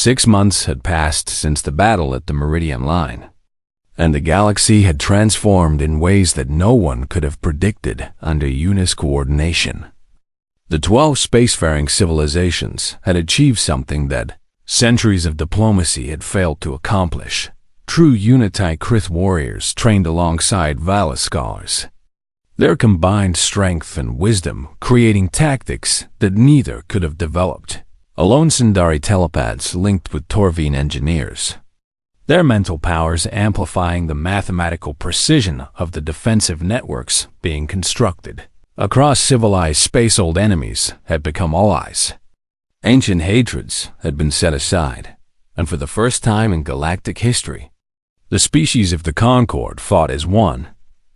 6 months had passed since the battle at the Meridian Line, and the galaxy had transformed in ways that no one could have predicted under Yuna's coordination. The 12 spacefaring civilizations had achieved something that centuries of diplomacy had failed to accomplish. True Unitai Krith warriors trained alongside Vala scholars. Their combined strength and wisdom creating tactics that neither could have developed. Alone Sindari telepaths linked with Torvine engineers. Their mental powers amplifying the mathematical precision of the defensive networks being constructed. Across civilized space-old enemies had become allies. Ancient hatreds had been set aside, and for the first time in galactic history, the species of the Concord fought as one,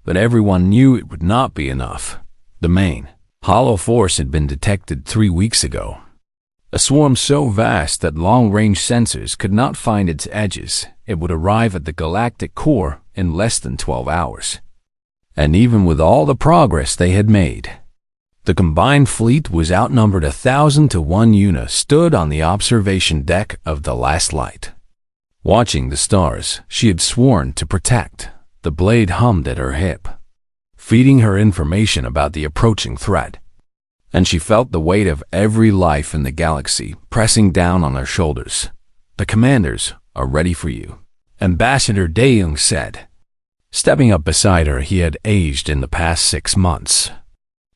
but everyone knew it would not be enough. The main, hollow force had been detected 3 weeks ago. A swarm so vast that long-range sensors could not find its edges. It would arrive at the galactic core in less than 12 hours. And even with all the progress they had made, the combined fleet was outnumbered 1,000 to 1. Yuna stood on the observation deck of the last light. Watching the stars she had sworn to protect, the blade hummed at her hip, feeding her information about the approaching threat. And she felt the weight of every life in the galaxy pressing down on her shoulders. The commanders are ready for you, Ambassador Daeung said. Stepping up beside her, he had aged in the past 6 months,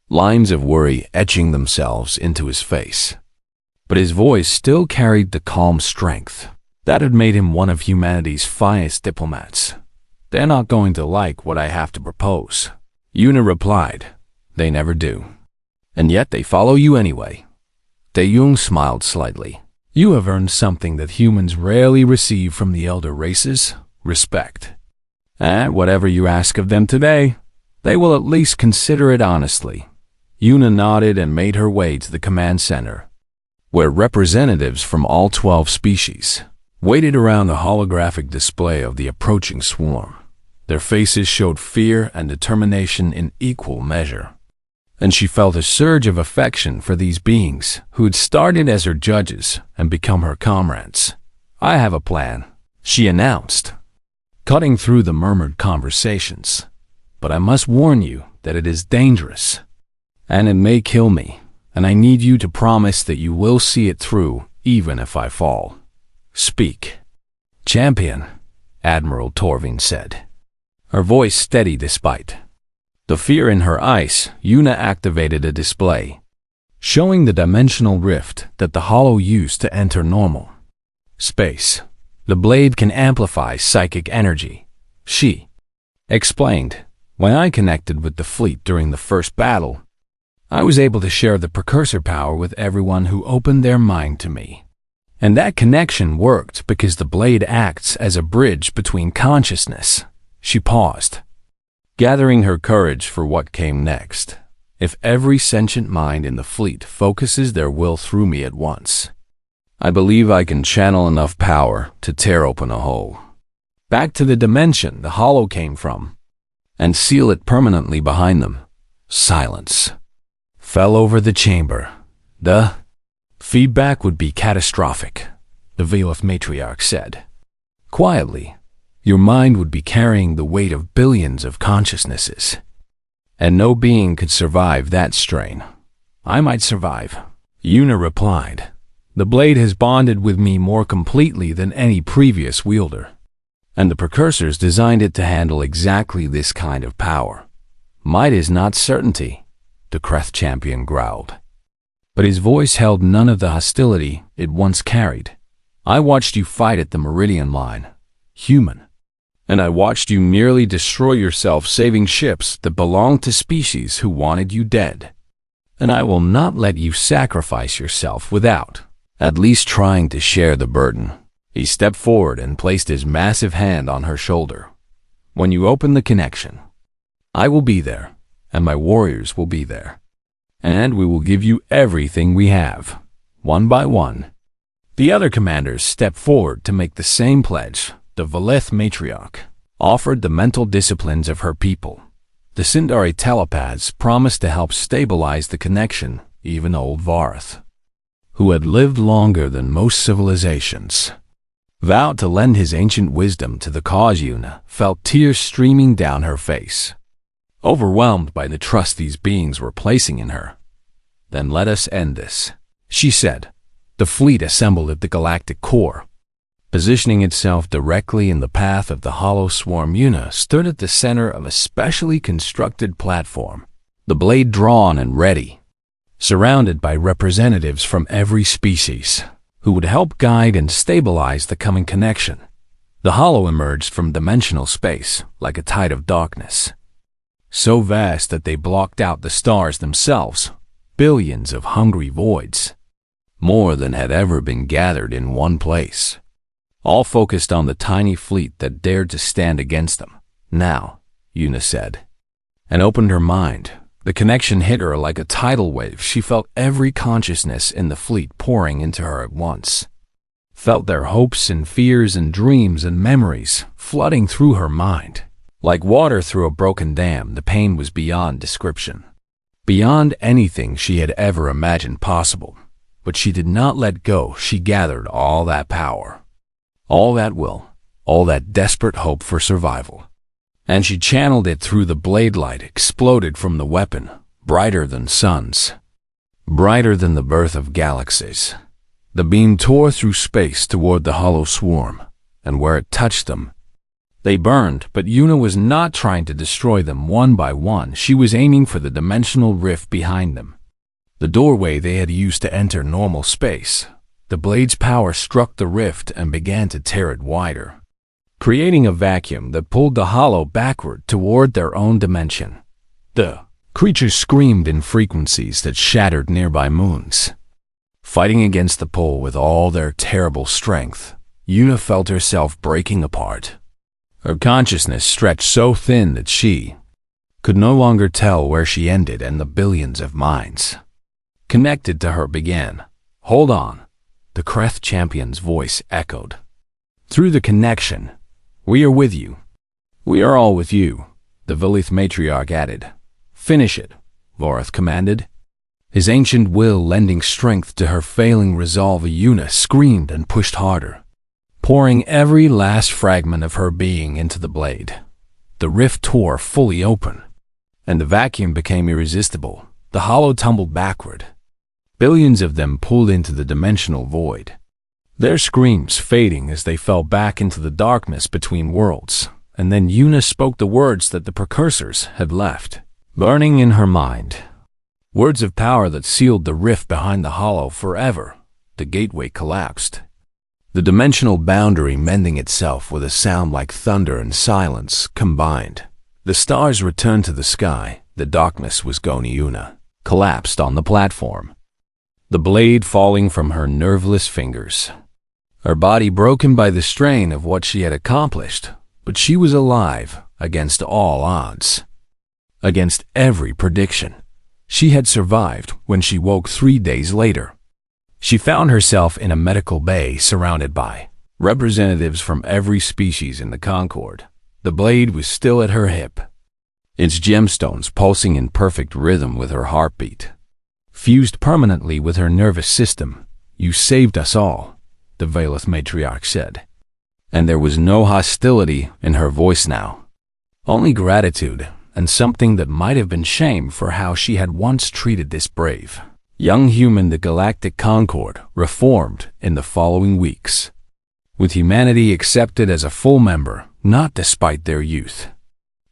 lines of worry etching themselves into his face. But his voice still carried the calm strength that had made him one of humanity's finest diplomats. They're not going to like what I have to propose, Yuna replied. They never do. And yet they follow you anyway. Daeung smiled slightly. You have earned something that humans rarely receive from the elder races, respect. And whatever you ask of them today, they will at least consider it honestly. Yuna nodded and made her way to the command center, where representatives from all 12 species waited around the holographic display of the approaching swarm. Their faces showed fear and determination in equal measure. And she felt a surge of affection for these beings who had started as her judges and become her comrades. I have a plan, she announced, cutting through the murmured conversations. But I must warn you that it is dangerous, and it may kill me, and I need you to promise that you will see it through even if I fall. Speak. Champion, Admiral Torvine said, her voice steady despite the fear in her eyes. Yuna activated a display, showing the dimensional rift that the hollow used to enter normal space. The blade can amplify psychic energy, she explained. When I connected with the fleet during the first battle, I was able to share the precursor power with everyone who opened their mind to me. And that connection worked because the blade acts as a bridge between consciousness. She paused, gathering her courage for what came next. If every sentient mind in the fleet focuses their will through me at once, I believe I can channel enough power to tear open a hole back to the dimension the hollow came from and seal it permanently behind them. Silence fell over the chamber. The feedback would be catastrophic, the Veileth Matriarch said. Quietly, your mind would be carrying the weight of billions of consciousnesses, and no being could survive that strain. I might survive, Yuna replied. The blade has bonded with me more completely than any previous wielder, and the precursors designed it to handle exactly this kind of power. Might is not certainty, the Kreth champion growled, but his voice held none of the hostility it once carried. I watched you fight at the Meridian Line, human. And I watched you nearly destroy yourself saving ships that belonged to species who wanted you dead. And I will not let you sacrifice yourself without at least trying to share the burden. He stepped forward and placed his massive hand on her shoulder. When you open the connection, I will be there, and my warriors will be there. And we will give you everything we have, one by one. The other commanders stepped forward to make the same pledge. The Veileth Matriarch offered the mental disciplines of her people. The Sindari telepaths promised to help stabilize the connection, even old Varth. who had lived longer than most civilizations, vowed to lend his ancient wisdom to the cause. Yuna felt tears streaming down her face, overwhelmed by the trust these beings were placing in her. "Then let us end this," she said. The fleet assembled at the galactic core, positioning itself directly in the path of the hollow swarm. Yuna stood at the center of a specially constructed platform, the blade drawn and ready, surrounded by representatives from every species who would help guide and stabilize the coming connection. The hollow emerged from dimensional space like a tide of darkness, so vast that they blocked out the stars themselves, billions of hungry voids, more than had ever been gathered in one place, all focused on the tiny fleet that dared to stand against them. "Now," Yuna said, and opened her mind. The connection hit her like a tidal wave. She felt every consciousness in the fleet pouring into her at once, felt their hopes and fears and dreams and memories flooding through her mind. Like water through a broken dam, the pain was beyond description, beyond anything she had ever imagined possible. But she did not let go. She gathered all that power, all that will, all that desperate hope for survival, and she channeled it through the blade. Light exploded from the weapon, brighter than suns, brighter than the birth of galaxies. The beam tore through space toward the hollow swarm, and where it touched them, they burned. But Yuna was not trying to destroy them one by one. She was aiming for the dimensional rift behind them, the doorway they had used to enter normal space. The blade's power struck the rift and began to tear it wider, creating a vacuum that pulled the hollow backward toward their own dimension. The creatures screamed in frequencies that shattered nearby moons, fighting against the pull with all their terrible strength. Yuna felt herself breaking apart. Her consciousness stretched so thin that she could no longer tell where she ended, and the billions of minds connected to her began. "Hold on," the Kreth champion's voice echoed through the connection. "We are with you. We are all with you," the Velith matriarch added. "Finish it," Vorith commanded, his ancient will lending strength to her failing resolve. Yuna screamed and pushed harder, pouring every last fragment of her being into the blade. The rift tore fully open, and the vacuum became irresistible. The hollow tumbled backward. Billions of them pulled into the dimensional void, their screams fading as they fell back into the darkness between worlds. And then Yuna spoke the words that the precursors had left, burning in her mind. Words of power that sealed the rift behind the hollow forever. The gateway collapsed, the dimensional boundary mending itself with a sound like thunder and silence combined. The stars returned to the sky. The darkness was gone. Yuna collapsed on the platform, the blade falling from her nerveless fingers, her body broken by the strain of what she had accomplished. But she was alive against all odds, against every prediction. She had survived. When she woke 3 days later, she found herself in a medical bay surrounded by representatives from every species in the Concord. The blade was still at her hip, its gemstones pulsing in perfect rhythm with her heartbeat, fused permanently with her nervous system. "You saved us all," the Velith matriarch said, and there was no hostility in her voice now, only gratitude and something that might have been shame for how she had once treated this brave young human. The Galactic Concord reformed in the following weeks, with humanity accepted as a full member, not despite their youth,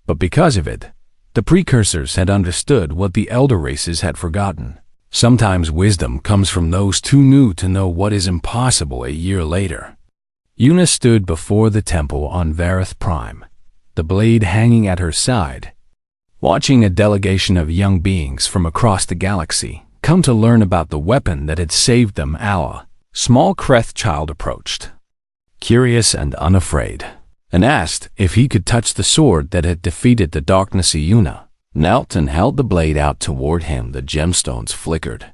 but because of it. The precursors had understood what the elder races had forgotten. Sometimes wisdom comes from those too new to know what is impossible. A year later, Yuna stood before the temple on Vareth Prime, the blade hanging at her side, watching a delegation of young beings from across the galaxy come to learn about the weapon that had saved them. A small Kreth child approached, curious and unafraid, and asked if he could touch the sword that had defeated the darkness. Yuna knelt and held the blade out toward him. The gemstones flickered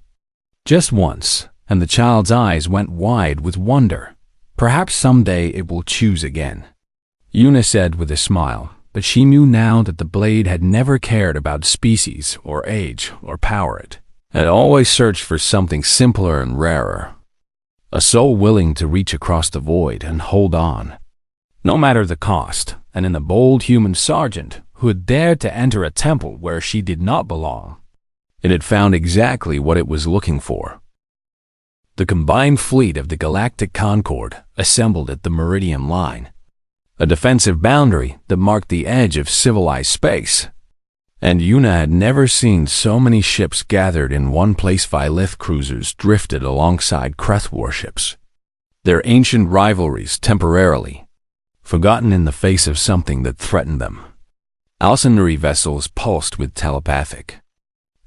just once, and the child's eyes went wide with wonder. "Perhaps someday it will choose again," Yuna said with a smile, but she knew now that the blade had never cared about species or age or power. It had always searched for something simpler and rarer. A soul willing to reach across the void and hold on, no matter the cost, and in a bold human sergeant who had dared to enter a temple where she did not belong. It had found exactly what it was looking for. The combined fleet of the Galactic Concord assembled at the Meridian Line, a defensive boundary that marked the edge of civilized space. And Yuna had never seen so many ships gathered in one place. Lith cruisers drifted alongside Kreth warships, their ancient rivalries temporarily forgotten in the face of something that threatened them. Alcenary vessels pulsed with telepathic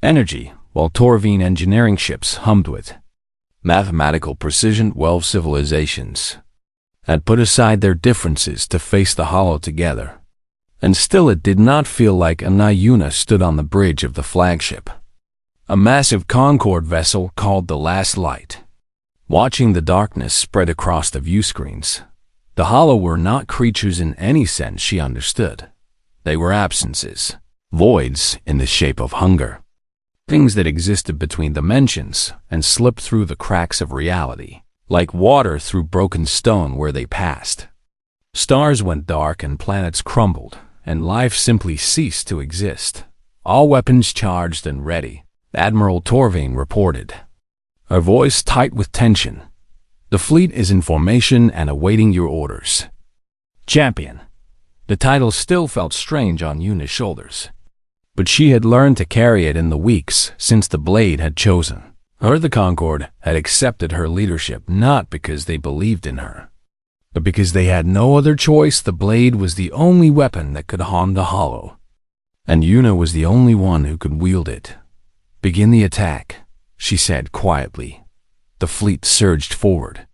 energy, while Torvine engineering ships hummed with mathematical precision. 12 civilizations had put aside their differences to face the Hollow together. And still it did not feel like Yuna stood on the bridge of the flagship, a massive Concord vessel called the Last Light. Watching the darkness spread across the view screens, the Hollow were not creatures in any sense she understood. They were absences, voids in the shape of hunger, things that existed between dimensions and slipped through the cracks of reality, like water through broken stone where they passed. Stars went dark and planets crumbled, and life simply ceased to exist. All weapons charged and ready, Admiral Torvine reported, her voice tight with tension. The fleet is in formation and awaiting your orders. Champion. The title still felt strange on Yuna's shoulders, but she had learned to carry it in the weeks since the Blade had chosen her. The Concord had accepted her leadership not because they believed in her, but because they had no other choice. The Blade was the only weapon that could harm the Hollow, and Yuna was the only one who could wield it. Begin the attack, she said quietly. The fleet surged forward,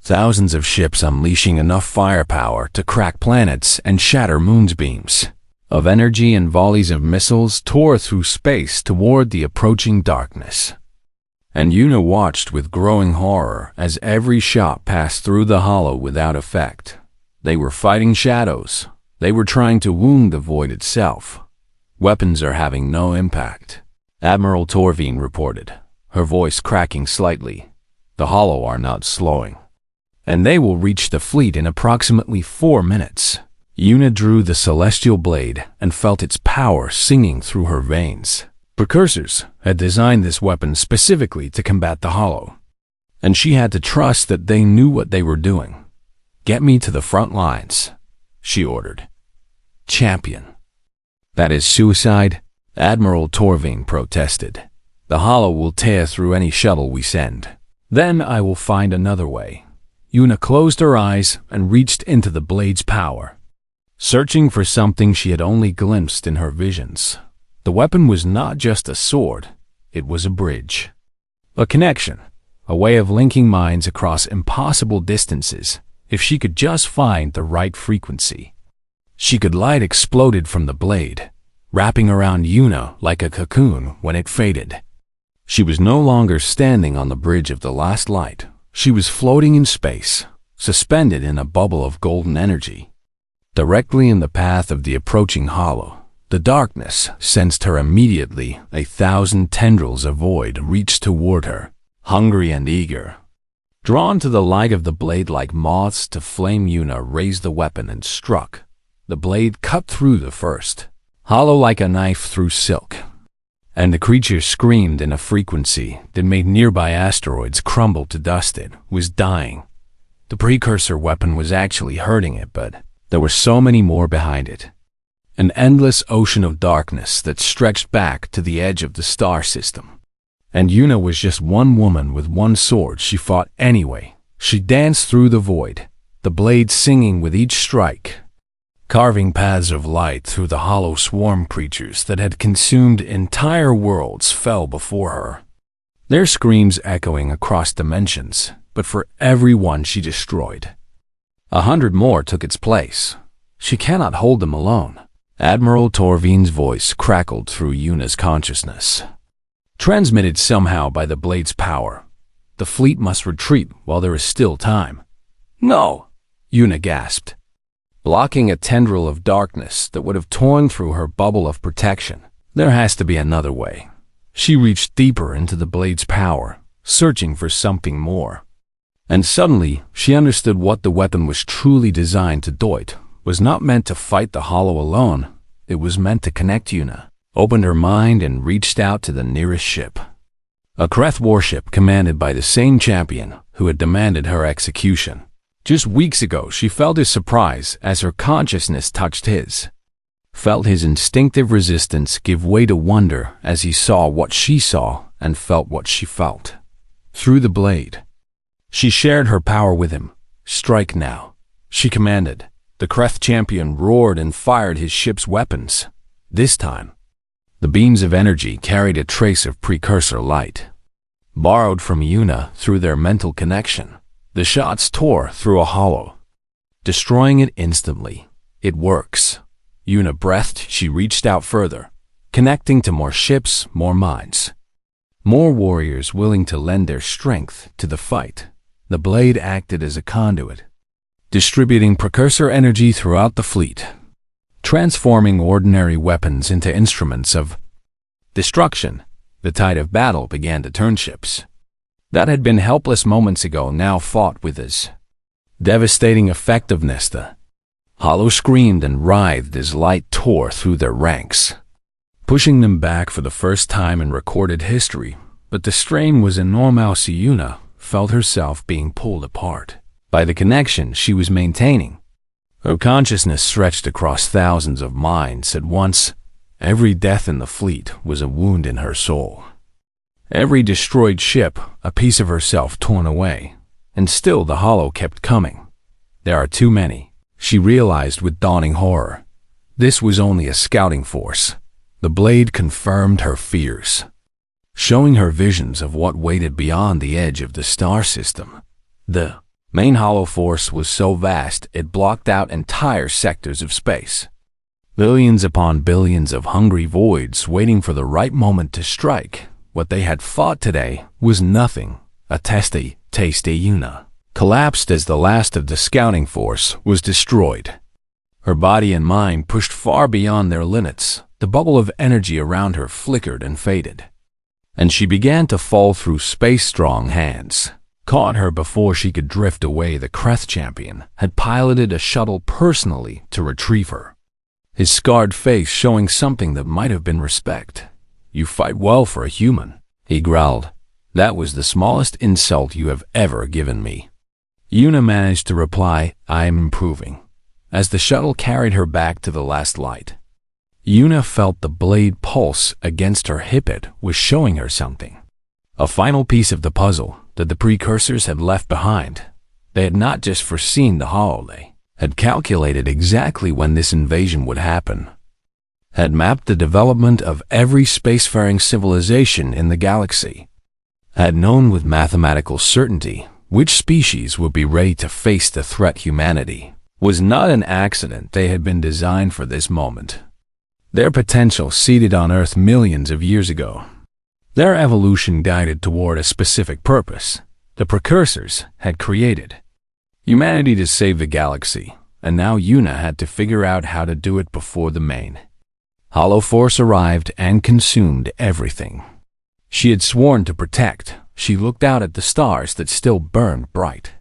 thousands of ships unleashing enough firepower to crack planets and shatter moonbeams of energy, and volleys of missiles tore through space toward the approaching darkness. And Yuna watched with growing horror as every shot passed through the Hollow without effect. They were fighting shadows. They were trying to wound the void itself. Weapons are having no impact, Admiral Torvine reported, her voice cracking slightly. The Hollow are not slowing, and they will reach the fleet in approximately 4 minutes. Yuna drew the celestial blade and felt its power singing through her veins. Precursors had designed this weapon specifically to combat the Hollow, and she had to trust that they knew what they were doing. Get me to the front lines, she ordered. Champion. That is suicide, Admiral Torvine protested. The Hollow will tear through any shuttle we send. Then I will find another way. Yuna closed her eyes and reached into the blade's power, searching for something she had only glimpsed in her visions. The weapon was not just a sword, it was a bridge. A connection, a way of linking minds across impossible distances. If she could just find the right frequency. Light exploded from the blade, wrapping around Yuna like a cocoon when it faded. She was no longer standing on the bridge of the Last Light. She was floating in space, suspended in a bubble of golden energy. Directly in the path of the approaching Hollow, the darkness sensed her immediately. 1,000 tendrils of void reached toward her, hungry and eager. Drawn to the light of the blade like moths to flame, Yuna raised the weapon and struck. The blade cut through the first, hollow like a knife through silk, and the creature screamed in a frequency that made nearby asteroids crumble to dust. It was dying. The precursor weapon was actually hurting it, but there were so many more behind it. An endless ocean of darkness that stretched back to the edge of the star system. And Yuna was just one woman with one sword. She fought anyway. She danced through the void, the blade singing with each strike, carving paths of light through the hollow. Swarm creatures that had consumed entire worlds fell before her, their screams echoing across dimensions. But for every one she destroyed, 100 more took its place. She cannot hold them alone. Admiral Torvine's voice crackled through Yuna's consciousness, transmitted somehow by the blade's power. The fleet must retreat while there is still time. No, Yuna gasped, blocking a tendril of darkness that would have torn through her bubble of protection. There has to be another way. She reached deeper into the blade's power, searching for something more. And suddenly, she understood what the weapon was truly designed to do. It was not meant to fight the hollow alone. It was meant to connect Yuna. Opened her mind and reached out to the nearest ship. A Kreth warship commanded by the same champion who had demanded her execution. Just weeks ago, she felt his surprise as her consciousness touched his. Felt his instinctive resistance give way to wonder as he saw what she saw and felt what she felt. Through the blade. She shared her power with him. Strike now, she commanded. The Kreth champion roared and fired his ship's weapons. This time, the beams of energy carried a trace of precursor light. Borrowed from Yuna through their mental connection, the shots tore through a hollow, destroying it instantly. It works. Yuna breathed. She reached out further, connecting to more ships, more minds. More warriors willing to lend their strength to the fight. The blade acted as a conduit, distributing precursor energy throughout the fleet, transforming ordinary weapons into instruments of destruction. The tide of battle began to turn. Ships that had been helpless moments ago now fought with his devastating effectiveness. The hollow screamed and writhed as light tore through their ranks, pushing them back for the first time in recorded history. But the strain was enormous. Yuna felt herself being pulled apart by the connection she was maintaining. Her consciousness stretched across thousands of minds at once. Every death in the fleet was a wound in her soul. Every destroyed ship, a piece of herself torn away. And still the hollow kept coming. There are too many, she realized with dawning horror. This was only a scouting force. The blade confirmed her fears, showing her visions of what waited beyond the edge of the star system. The main hollow force was so vast it blocked out entire sectors of space. Billions upon billions of hungry voids waiting for the right moment to strike. What they had fought today was nothing. A tasty Yuna collapsed as the last of the scouting force was destroyed. Her body and mind pushed far beyond their limits. The bubble of energy around her flickered and faded, and she began to fall through space. Strong hands caught her before she could drift away. The Kreth champion had piloted a shuttle personally to retrieve her, his scarred face showing something that might have been respect. "You fight well for a human," he growled. "That was the smallest insult you have ever given me." Yuna managed to reply, "I am improving," as the shuttle carried her back to the last light. Yuna felt the blade pulse against her hip. It was showing her something. A final piece of the puzzle that the precursors had left behind. They had not just foreseen the hollow, they had calculated exactly when this invasion would happen, had mapped the development of every spacefaring civilization in the galaxy, had known with mathematical certainty which species would be ready to face the threat. Humanity was not an accident. They had been designed for this moment. Their potential seeded on Earth millions of years ago. Their evolution guided toward a specific purpose. The precursors had created humanity to save the galaxy, and now Yuna had to figure out how to do it before the main hollow force arrived and consumed everything she had sworn to protect. She looked out at the stars that still burned bright,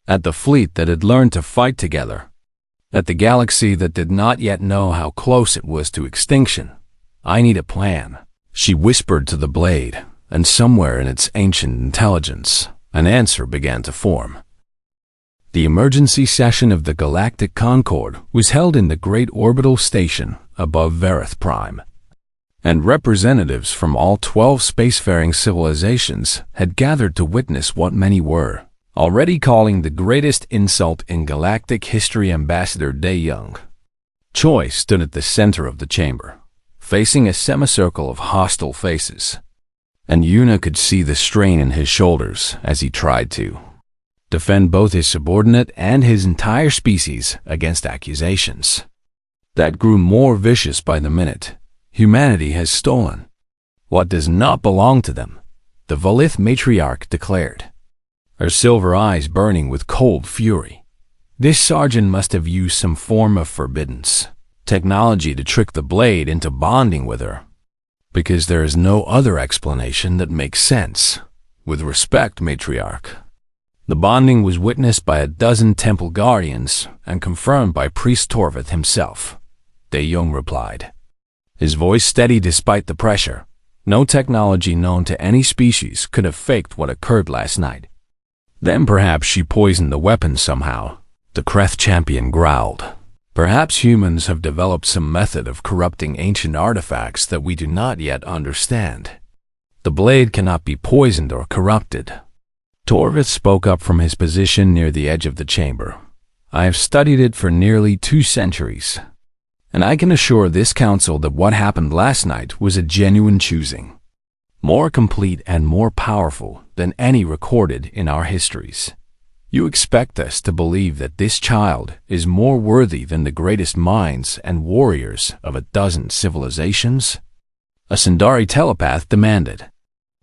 at the fleet that had learned to fight together, at the galaxy that did not yet know how close it was to extinction. "I need a plan," she whispered to the blade, and somewhere in its ancient intelligence, an answer began to form. The emergency session of the Galactic Concord was held in the Great Orbital Station above Verith Prime, and representatives from all 12 spacefaring civilizations had gathered to witness what many were already calling the greatest insult in galactic history. Ambassador Dae Young Choi stood at the center of the chamber, facing a semicircle of hostile faces, and Yuna could see the strain in his shoulders as he tried to defend both his subordinate and his entire species against accusations that grew more vicious by the minute. Humanity has stolen what does not belong to them, the Valith matriarch declared, her silver eyes burning with cold fury. This sergeant must have used some form of forbidden technology to trick the blade into bonding with her. because there is no other explanation that makes sense. With respect, matriarch. The bonding was witnessed by a dozen temple guardians and confirmed by Priest Torvith himself, De Jong replied, his voice steady despite the pressure. No technology known to any species could have faked what occurred last night. Then perhaps she poisoned the weapon somehow, the Kreth champion growled. Perhaps humans have developed some method of corrupting ancient artifacts that we do not yet understand. The blade cannot be poisoned or corrupted. Torvith spoke up from his position near the edge of the chamber. I have studied it for nearly 2 centuries, and I can assure this council that what happened last night was a genuine choosing, more complete and more powerful than any recorded in our histories. You expect us to believe that this child is more worthy than the greatest minds and warriors of a dozen civilizations? A Sindari telepath demanded,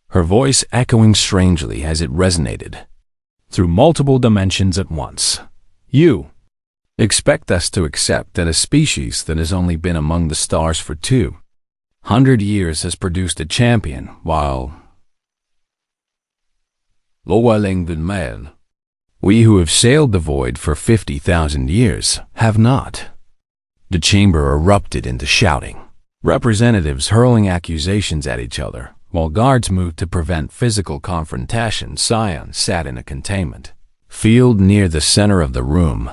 her voice echoing strangely as it resonated through multiple dimensions at once. You expect us to accept that a species that has only been among the stars for 200 years has produced a champion, while we who have sailed the void for 50,000 years have not. The chamber erupted into shouting, representatives hurling accusations at each other, while guards moved to prevent physical confrontation. Sion sat in a containment field near the center of the room,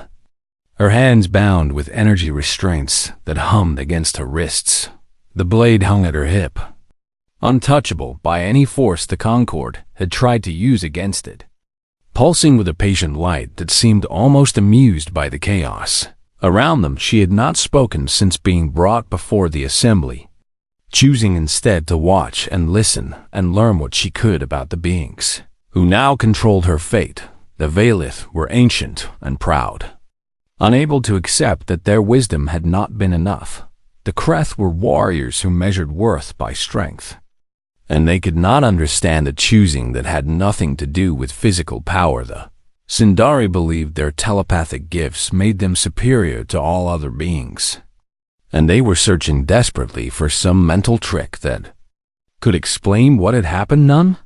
her hands bound with energy restraints that hummed against her wrists. The blade hung at her hip, untouchable by any force the Concord had tried to use against it, pulsing with a patient light that seemed almost amused by the chaos around them. She had not spoken since being brought before the assembly, choosing instead to watch and listen and learn what she could about the beings who now controlled her fate. The Valith were ancient and proud, unable to accept that their wisdom had not been enough. The Kreth were warriors who measured worth by strength, and they could not understand a choosing that had nothing to do with physical power. The Sindari believed their telepathic gifts made them superior to all other beings, and they were searching desperately for some mental trick that could explain what had happened. None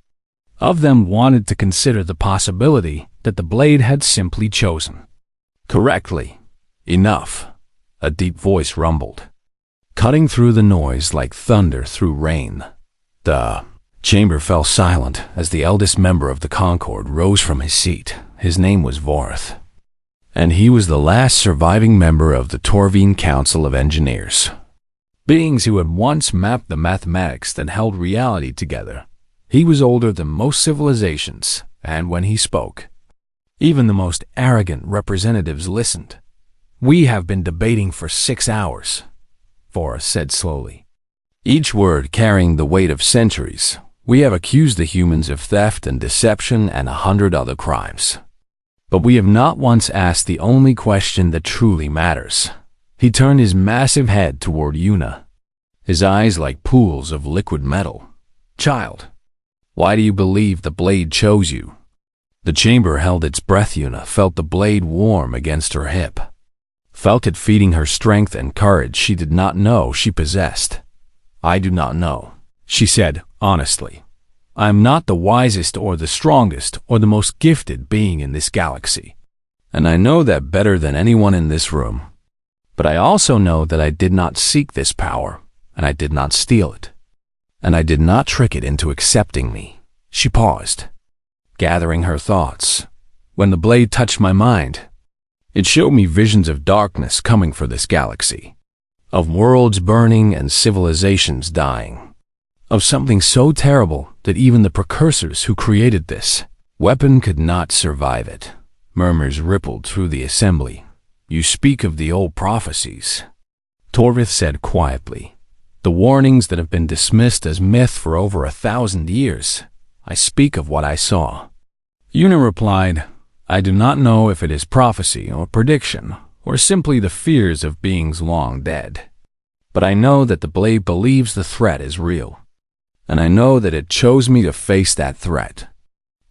of them wanted to consider the possibility that the blade had simply chosen correctly. Enough, a deep voice rumbled, cutting through the noise like thunder through rain. The chamber fell silent as the eldest member of the Concord rose from his seat. His name was Vorth, and he was the last surviving member of the Torvine Council of Engineers, beings who had once mapped the mathematics that held reality together. He was older than most civilizations, and when he spoke, even the most arrogant representatives listened. We have been debating for 6 hours, Vorth said slowly, each word carrying the weight of centuries. We have accused the humans of theft and deception and 100 other crimes, but we have not once asked the only question that truly matters. He turned his massive head toward Yuna, his eyes like pools of liquid metal. Child, why do you believe the blade chose you? The chamber held its breath. Yuna felt the blade warm against her hip, felt it feeding her strength and courage she did not know she possessed. I do not know, she said honestly. I am not the wisest or the strongest or the most gifted being in this galaxy, and I know that better than anyone in this room. But I also know that I did not seek this power, and I did not steal it, and I did not trick it into accepting me. She paused, gathering her thoughts. When the blade touched my mind, it showed me visions of darkness coming for this galaxy, of worlds burning and civilizations dying, of something so terrible that even the precursors who created this weapon could not survive it. Murmurs rippled through the assembly. You speak of the old prophecies, Torvith said quietly, the warnings that have been dismissed as myth for over 1,000 years. I speak of what I saw. Yuna replied, I do not know if it is prophecy or prediction, or simply the fears of beings long dead. But I know that the blade believes the threat is real, and I know that it chose me to face that threat,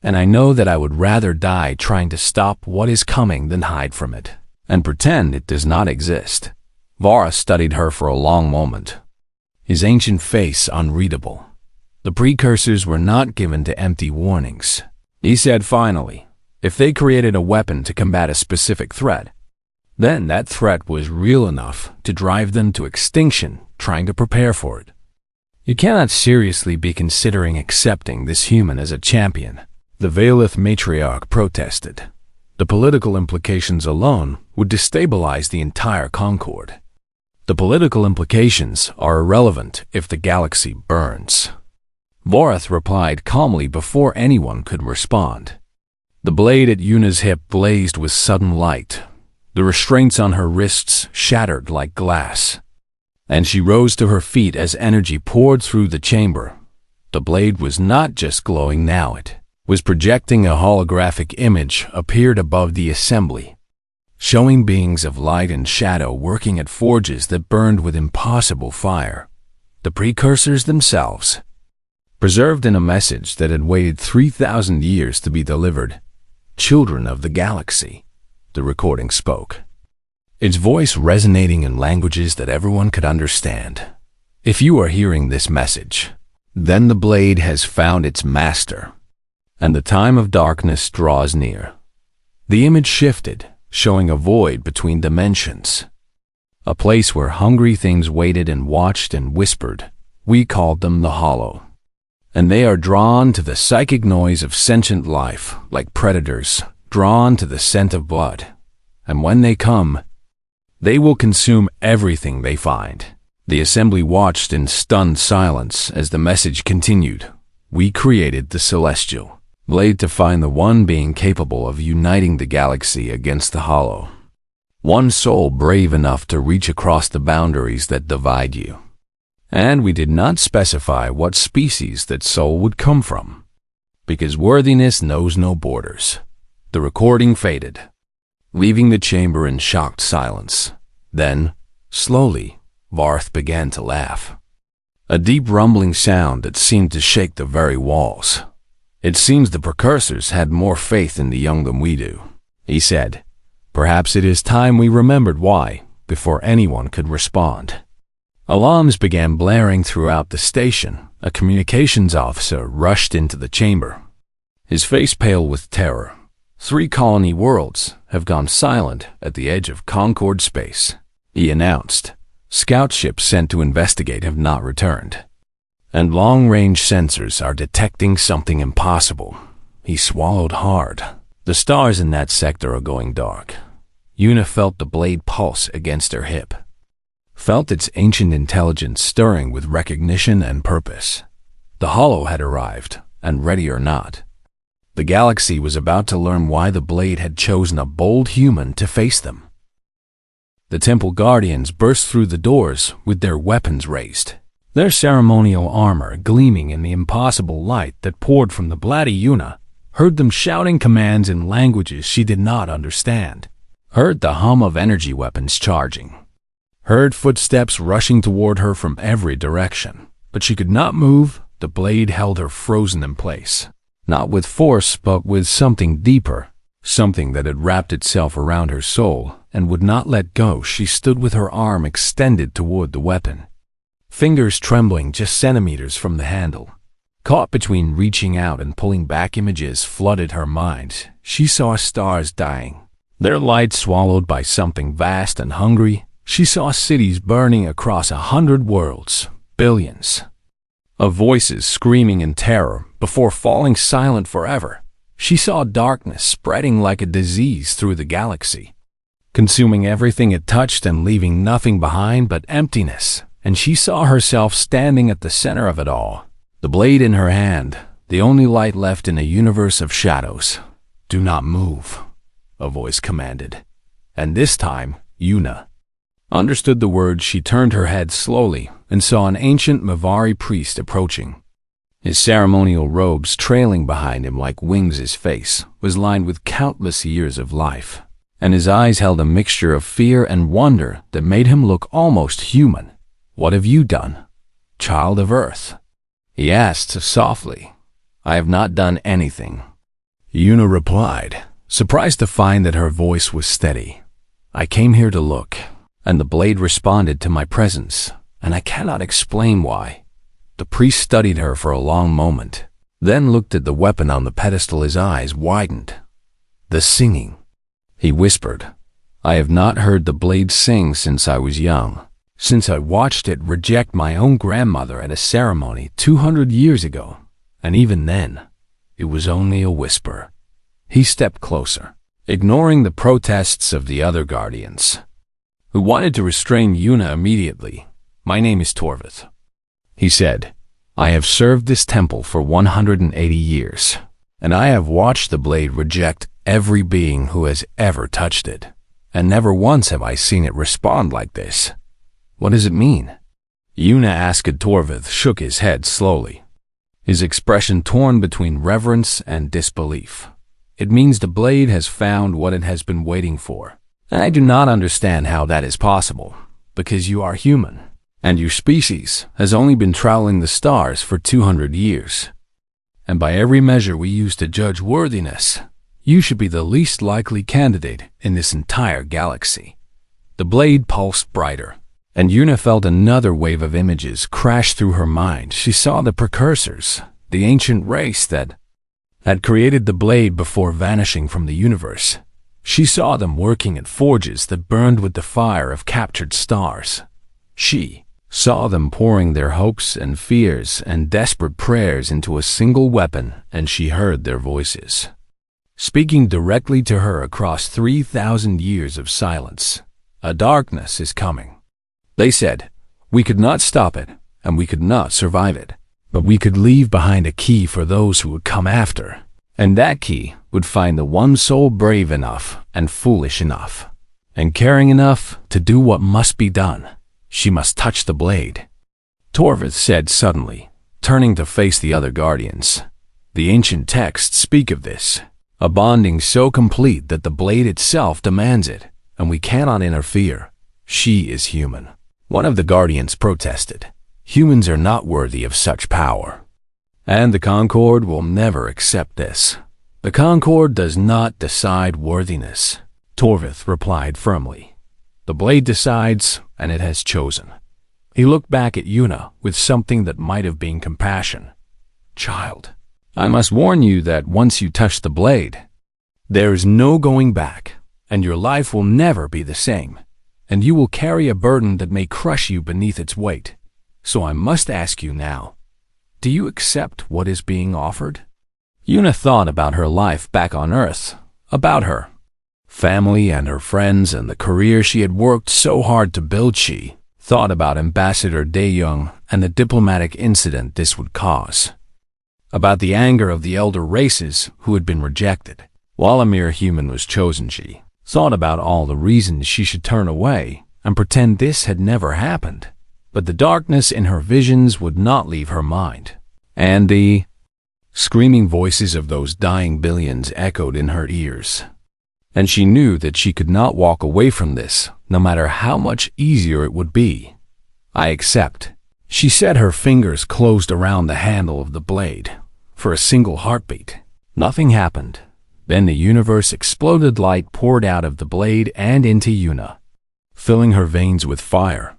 and I know that I would rather die trying to stop what is coming than hide from it and pretend it does not exist. Vara studied her for a long moment. his ancient face unreadable. The precursors were not given to empty warnings. He said finally, if they created a weapon to combat a specific threat, then that threat was real enough to drive them to extinction, trying to prepare for it. You cannot seriously be considering accepting this human as a champion, the Valeth matriarch protested. The political implications alone would destabilize the entire Concord. The political implications are irrelevant if the galaxy burns. Voreth replied calmly before anyone could respond. The blade at Yuna's hip blazed with sudden light. The restraints on her wrists shattered like glass, and she rose to her feet as energy poured through the chamber. The blade was not just glowing now, it was projecting a holographic image appeared above the assembly, showing beings of light and shadow working at forges that burned with impossible fire. The precursors themselves, preserved in a message that had waited 3,000 years to be delivered. Children of the galaxy, the recording spoke, its voice resonating in languages that everyone could understand. If you are hearing this message, then the blade has found its master, and the time of darkness draws near. The image shifted, showing a void between dimensions, a place where hungry things waited and watched and whispered. We called them the Hollow, and they are drawn to the psychic noise of sentient life, like predators drawn to the scent of blood. And when they come, they will consume everything they find. The assembly watched in stunned silence as the message continued. We created the Celestial blade to find the one being capable of uniting the galaxy against the Hollow. One soul brave enough to reach across the boundaries that divide you. And we did not specify what species that soul would come from, because worthiness knows no borders. The recording faded, leaving the chamber in shocked silence. Then, slowly, Varth began to laugh. A deep rumbling sound that seemed to shake the very walls. It seems the precursors had more faith in the young than we do, he said. Perhaps it is time we remembered why, before anyone could respond. Alarms began blaring throughout the station. A communications officer rushed into the chamber, his face pale with terror. 3 colony worlds have gone silent at the edge of Concord space, he announced. Scout ships sent to investigate have not returned, and long-range sensors are detecting something impossible. He swallowed hard. The stars in that sector are going dark. Yuna felt the blade pulse against her hip, felt its ancient intelligence stirring with recognition and purpose. The Hollow had arrived, and ready or not, the galaxy was about to learn why the blade had chosen a bold human to face them. The Temple Guardians burst through the doors with their weapons raised, their ceremonial armor gleaming in the impossible light that poured from the bloody Yuna. Heard them shouting commands in languages she did not understand. Heard the hum of energy weapons charging. Heard footsteps rushing toward her from every direction. But she could not move. The blade held her frozen in place. Not with force, but with something deeper. Something that had wrapped itself around her soul and would not let go. She stood with her arm extended toward the weapon, fingers trembling just centimeters from the handle. Caught between reaching out and pulling back, images flooded her mind. She saw stars dying, their light swallowed by something vast and hungry. She saw cities burning across 100 worlds, billions of voices screaming in terror before falling silent forever. She saw darkness spreading like a disease through the galaxy, consuming everything it touched and leaving nothing behind but emptiness. And she saw herself standing at the center of it all, the blade in her hand, the only light left in a universe of shadows. Do not move, a voice commanded. And this time, Yuna understood the words. She turned her head slowly and saw an ancient Mavari priest approaching. His ceremonial robes trailing behind him like wings. His face was lined with countless years of life, and his eyes held a mixture of fear and wonder that made him look almost human. What have you done, child of Earth? He asked softly. I have not done anything, Yuna replied, surprised to find that her voice was steady. I came here to look, and the blade responded to my presence, and I cannot explain why." The priest studied her for a long moment, then looked at the weapon on the pedestal. His eyes widened. "The singing," he whispered. "I have not heard the blade sing since I was young, since I watched it reject my own grandmother at a ceremony 200 years ago, and even then, it was only a whisper." He stepped closer, ignoring the protests of the other guardians, who wanted to restrain Yuna immediately. "My name is Torvith," he said. "I have served this temple for 180 years, and I have watched the blade reject every being who has ever touched it, and never once have I seen it respond like this. What does it mean?" Yuna asked. Torvith shook his head slowly, his expression torn between reverence and disbelief. "It means the blade has found what it has been waiting for. And I do not understand how that is possible, because you are human, and your species has only been traveling the stars for 200 years. And by every measure we use to judge worthiness, you should be the least likely candidate in this entire galaxy." The blade pulsed brighter, and Yuna felt another wave of images crash through her mind. She saw the precursors, the ancient race that had created the blade before vanishing from the universe. She saw them working at forges that burned with the fire of captured stars. She saw them pouring their hopes and fears and desperate prayers into a single weapon, and she heard their voices, speaking directly to her across 3,000 years of silence. "A darkness is coming," they said. "We could not stop it, and we could not survive it. But we could leave behind a key for those who would come after, and that key would find the one soul brave enough and foolish enough and caring enough to do what must be done. She must touch the blade," Torvith said suddenly, turning to face the other guardians. "The ancient texts speak of this, a bonding so complete that the blade itself demands it, and we cannot interfere. She is human." One of the guardians protested. "Humans are not worthy of such power, and the Concord will never accept this." "The Concord does not decide worthiness," Torvith replied firmly. "The blade decides, and it has chosen." He looked back at Yuna with something that might have been compassion. "Child, I must warn you that once you touch the blade, there is no going back, and your life will never be the same, and you will carry a burden that may crush you beneath its weight. So I must ask you now, do you accept what is being offered?" Yuna thought about her life back on Earth, about her family and her friends and the career she had worked so hard to build. She thought about Ambassador Daeyoung and the diplomatic incident this would cause, about the anger of the elder races who had been rejected, while a mere human was chosen. She thought about all the reasons she should turn away and pretend this had never happened. But the darkness in her visions would not leave her mind, and the screaming voices of those dying billions echoed in her ears. And she knew that she could not walk away from this, no matter how much easier it would be. "I accept." She said. Her fingers closed around the handle of the blade. For a single heartbeat, nothing happened. Then the universe exploded. Light poured out of the blade and into Yuna, filling her veins with fire,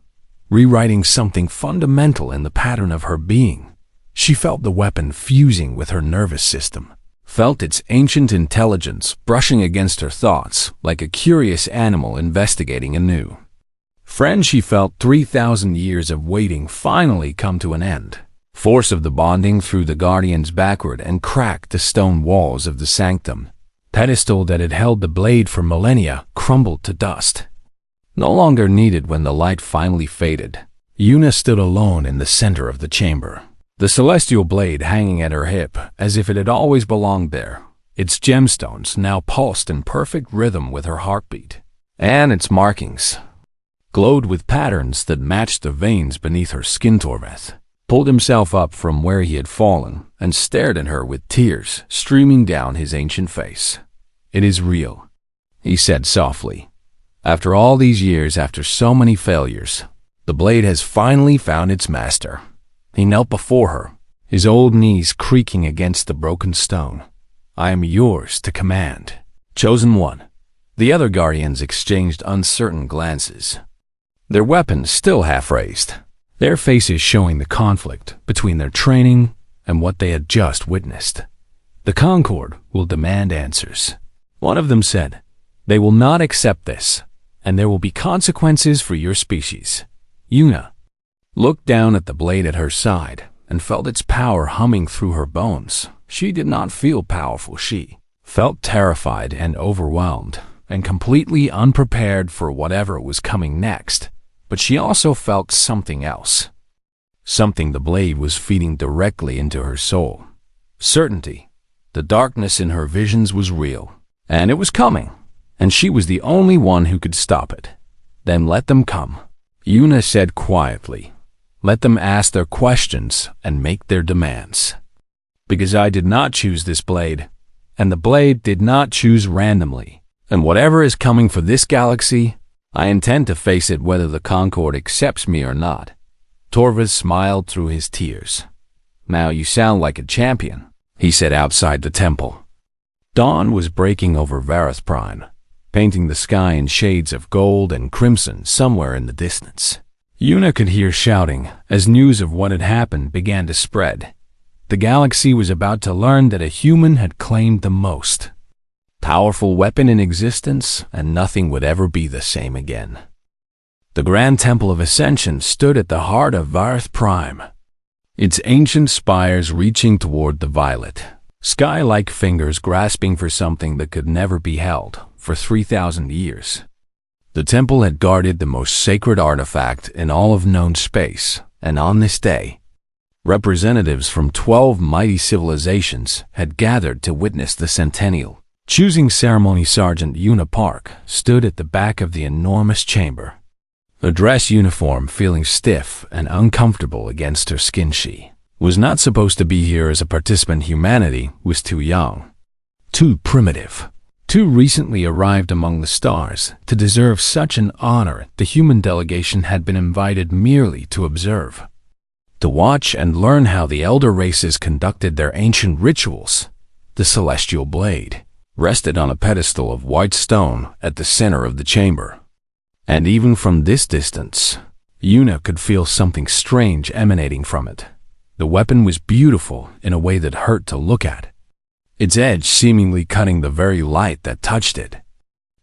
rewriting something fundamental in the pattern of her being. She felt the weapon fusing with her nervous system, felt its ancient intelligence brushing against her thoughts like a curious animal investigating anew. Friend, she felt 3,000 years of waiting finally come to an end. Force of the bonding threw the guardians backward and cracked the stone walls of the sanctum. Pedestal that had held the blade for millennia crumbled to dust. No longer needed when the light finally faded. Yuna stood alone in the center of the chamber, the celestial blade hanging at her hip as if it had always belonged there. Its gemstones now pulsed in perfect rhythm with her heartbeat, and its markings glowed with patterns that matched the veins beneath her skin. Torvith pulled himself up from where he had fallen and stared at her with tears streaming down his ancient face. "It is real," he said softly. "After all these years, after so many failures, the blade has finally found its master." He knelt before her, his old knees creaking against the broken stone. "I am yours to command, chosen one." The other guardians exchanged uncertain glances, their weapons still half raised. their faces showing the conflict between their training and what they had just witnessed. The Concord will demand answers. One of them said, "They will not accept this, and there will be consequences for your species." Yuna looked down at the blade at her side and felt its power humming through her bones. She did not feel powerful. She felt terrified and overwhelmed and completely unprepared for whatever was coming next. But she also felt something else. Something the blade was feeding directly into her soul. Certainty. The darkness in her visions was real, and it was coming, and she was the only one who could stop it. Then let them come, Yuna said quietly. Let them ask their questions and make their demands. Because I did not choose this blade, and the blade did not choose randomly. And whatever is coming for this galaxy, I intend to face it whether the Concord accepts me or not. Torvus smiled through his tears. Now you sound like a champion, he said outside the temple. Dawn was breaking over Vareth Prime, painting the sky in shades of gold and crimson somewhere in the distance. Yuna could hear shouting as news of what had happened began to spread. The galaxy was about to learn that a human had claimed the most powerful weapon in existence, and nothing would ever be the same again. The Grand Temple of Ascension stood at the heart of Vareth Prime, its ancient spires reaching toward the violet, sky-like fingers grasping for something that could never be held for 3,000 years. The temple had guarded the most sacred artifact in all of known space, and on this day, representatives from 12 mighty civilizations had gathered to witness the centennial. Choosing Ceremony Sergeant Yuna Park stood at the back of the enormous chamber, her dress uniform feeling stiff and uncomfortable against her skin. She was not supposed to be here as a participant. Humanity was too young, too primitive, too recently arrived among the stars to deserve such an honor. The human delegation had been invited merely to observe, to watch and learn how the elder races conducted their ancient rituals. The celestial blade rested on a pedestal of white stone at the center of the chamber. And even from this distance, Yuna could feel something strange emanating from it. The weapon was beautiful in a way that hurt to look at, its edge seemingly cutting the very light that touched it.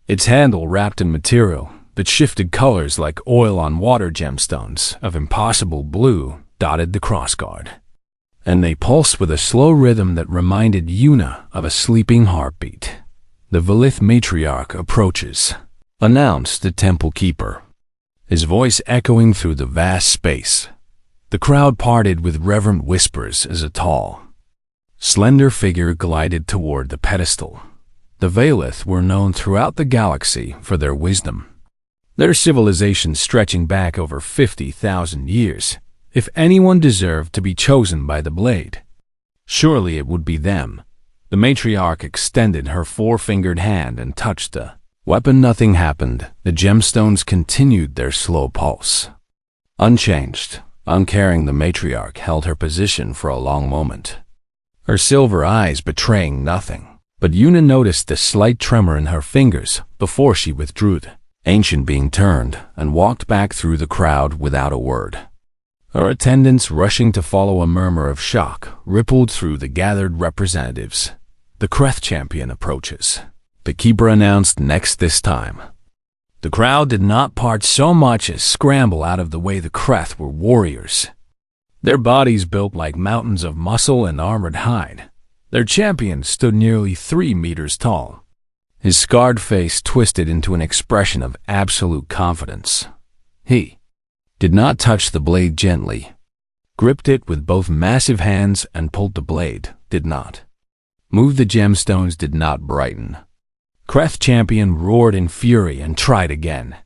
Its handle wrapped in material that shifted colors like oil on water. Gemstones of impossible blue dotted the crossguard, and they pulsed with a slow rhythm that reminded Yuna of a sleeping heartbeat. The Valith matriarch approaches, announced the temple keeper, his voice echoing through the vast space. The crowd parted with reverent whispers as a tall, slender figure glided toward the pedestal. The Valith were known throughout the galaxy for their wisdom, their civilization stretching back over 50,000 years. If anyone deserved to be chosen by the blade, surely it would be them. The matriarch extended her four-fingered hand and touched the weapon. Nothing happened. The gemstones continued their slow pulse. Unchanged, uncaring, the matriarch held her position for a long moment, her silver eyes betraying nothing. But Yuna noticed the slight tremor in her fingers before she withdrew. The ancient being turned and walked back through the crowd without a word. Her attendants rushing to follow. A murmur of shock rippled through the gathered representatives. The Kreth champion approaches, the keeper announced next. This time, the crowd did not part so much as scramble out of the way. The Kreth were warriors, their bodies built like mountains of muscle and armored hide. Their champion stood nearly 3 meters tall, his scarred face twisted into an expression of absolute confidence. He did not touch the blade gently, gripped it with both massive hands and pulled. The blade did not move. The gemstones did not brighten. Kreth champion roared in fury and tried again,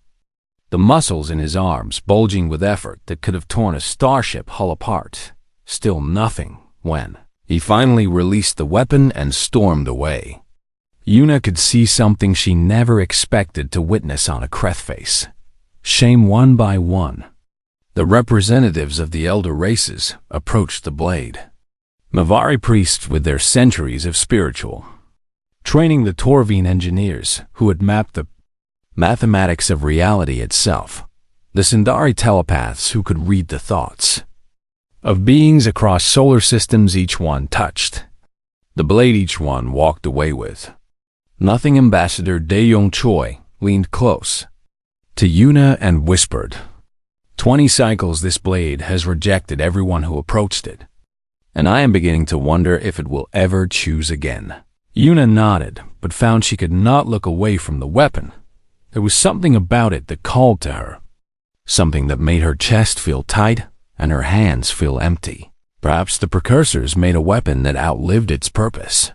the muscles in his arms bulging with effort that could have torn a starship hull apart. Still nothing. When he finally released the weapon and stormed away, Yuna could see something she never expected to witness on a Kreth face. Shame. One by one, the representatives of the elder races approached the blade. Mavari priests with their centuries of spiritual training, the Torvine engineers who had mapped the mathematics of reality itself, the Sundari telepaths who could read the thoughts of beings across solar systems each one touched. The blade each one walked away with. Nothing. Ambassador Dae-Young Choi leaned close to Yuna and whispered, 20 cycles this blade has rejected everyone who approached it, and I am beginning to wonder if it will ever choose again. Yuna nodded, but found she could not look away from the weapon. There was something about it that called to her, something that made her chest feel tight and her hands feel empty. Perhaps the precursors made a weapon that outlived its purpose,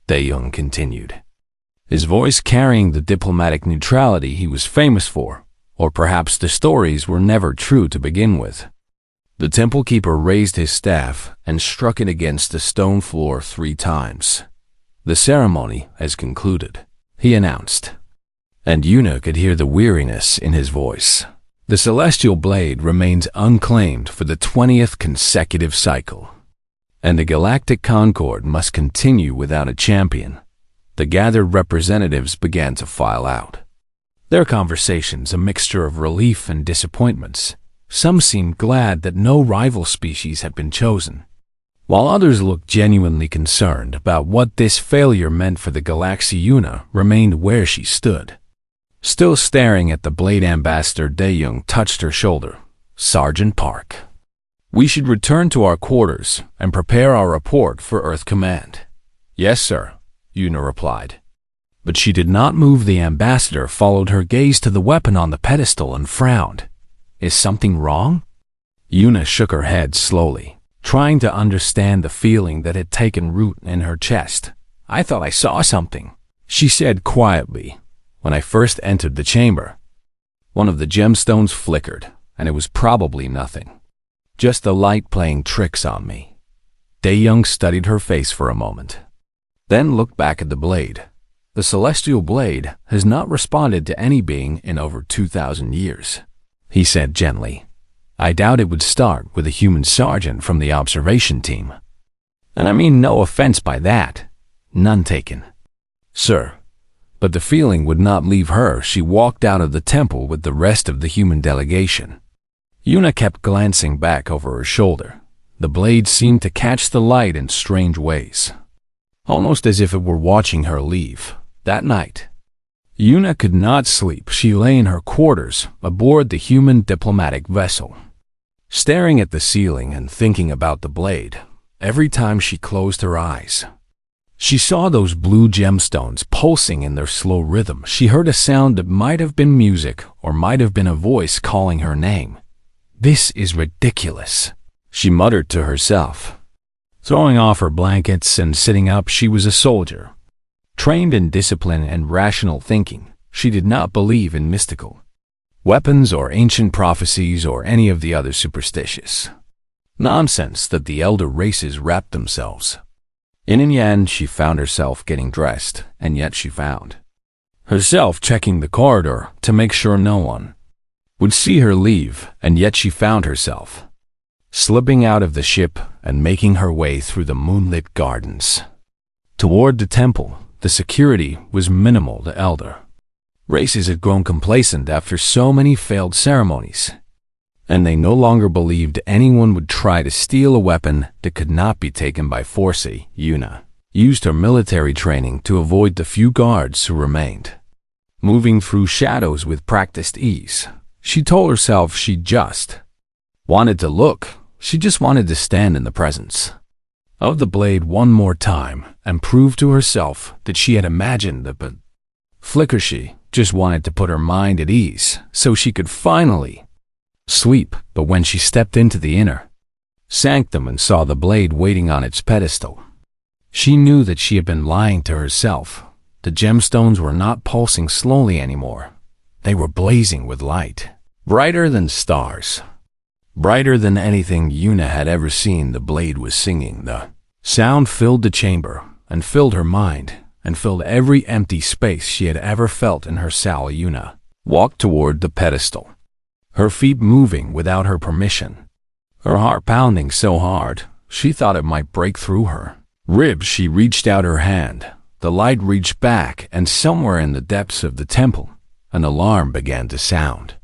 Dae-Young continued, his voice carrying the diplomatic neutrality he was famous for. Or perhaps the stories were never true to begin with. The temple keeper raised his staff and struck it against the stone floor 3 times. The ceremony has concluded, he announced, and Yuna could hear the weariness in his voice. The celestial blade remains unclaimed for the 20th consecutive cycle, and the Galactic Concord must continue without a champion. The gathered representatives began to file out, their conversations a mixture of relief and disappointments. Some seemed glad that no rival species had been chosen, while others looked genuinely concerned about what this failure meant for the galaxy. Yuna remained where she stood, still staring at the blade. Ambassador Dae-Young touched her shoulder. Sergeant Park, we should return to our quarters and prepare our report for Earth Command. Yes, sir, Yuna replied. But she did not move. The ambassador followed her gaze to the weapon on the pedestal and frowned. Is something wrong? Yuna shook her head slowly, trying to understand the feeling that had taken root in her chest. I thought I saw something, she said quietly, when I first entered the chamber. One of the gemstones flickered, and it was probably nothing. Just the light playing tricks on me. Dae-Young studied her face for a moment, then looked back at the blade. The celestial blade has not responded to any being in over 2,000 years, he said gently. I doubt it would start with a human sergeant from the observation team. And I mean no offense by that. None taken, sir. But the feeling would not leave her. She walked out of the temple with the rest of the human delegation. Yuna kept glancing back over her shoulder. The blade seemed to catch the light in strange ways, almost as if it were watching her leave. That night, Yuna could not sleep. She lay in her quarters aboard the human diplomatic vessel, staring at the ceiling and thinking about the blade. Every time she closed her eyes, she saw those blue gemstones pulsing in their slow rhythm. She heard a sound that might have been music or might have been a voice calling her name. This is ridiculous, she muttered to herself. Throwing off her blankets and sitting up, she was a soldier, trained in discipline and rational thinking. She did not believe in mystical weapons or ancient prophecies or any of the other superstitious nonsense that the elder races wrapped themselves in. In the end, she found herself getting dressed, and yet she found herself checking the corridor to make sure no one would see her leave, and yet she found herself slipping out of the ship and making her way through the moonlit gardens toward the temple. The security was minimal. The elder races had grown complacent after so many failed ceremonies, and they no longer believed anyone would try to steal a weapon that could not be taken by force. Yuna used her military training to avoid the few guards who remained, moving through shadows with practiced ease. She told herself she just wanted to look. She just wanted to stand in the presence of the blade one more time and prove to herself that she had imagined the flicker. She just wanted to put her mind at ease so she could finally sleep. But when she stepped into the inner sanctum and saw the blade waiting on its pedestal, she knew that she had been lying to herself. The gemstones were not pulsing slowly anymore. They were blazing with light, brighter than stars, brighter than anything Yuna had ever seen. The blade was singing. The sound filled the chamber and filled her mind and filled every empty space she had ever felt in her soul. Yuna walked toward the pedestal, her feet moving without her permission, her heart pounding so hard she thought it might break through her ribs. She reached out her hand. The light reached back, and somewhere in the depths of the temple, an alarm began to sound.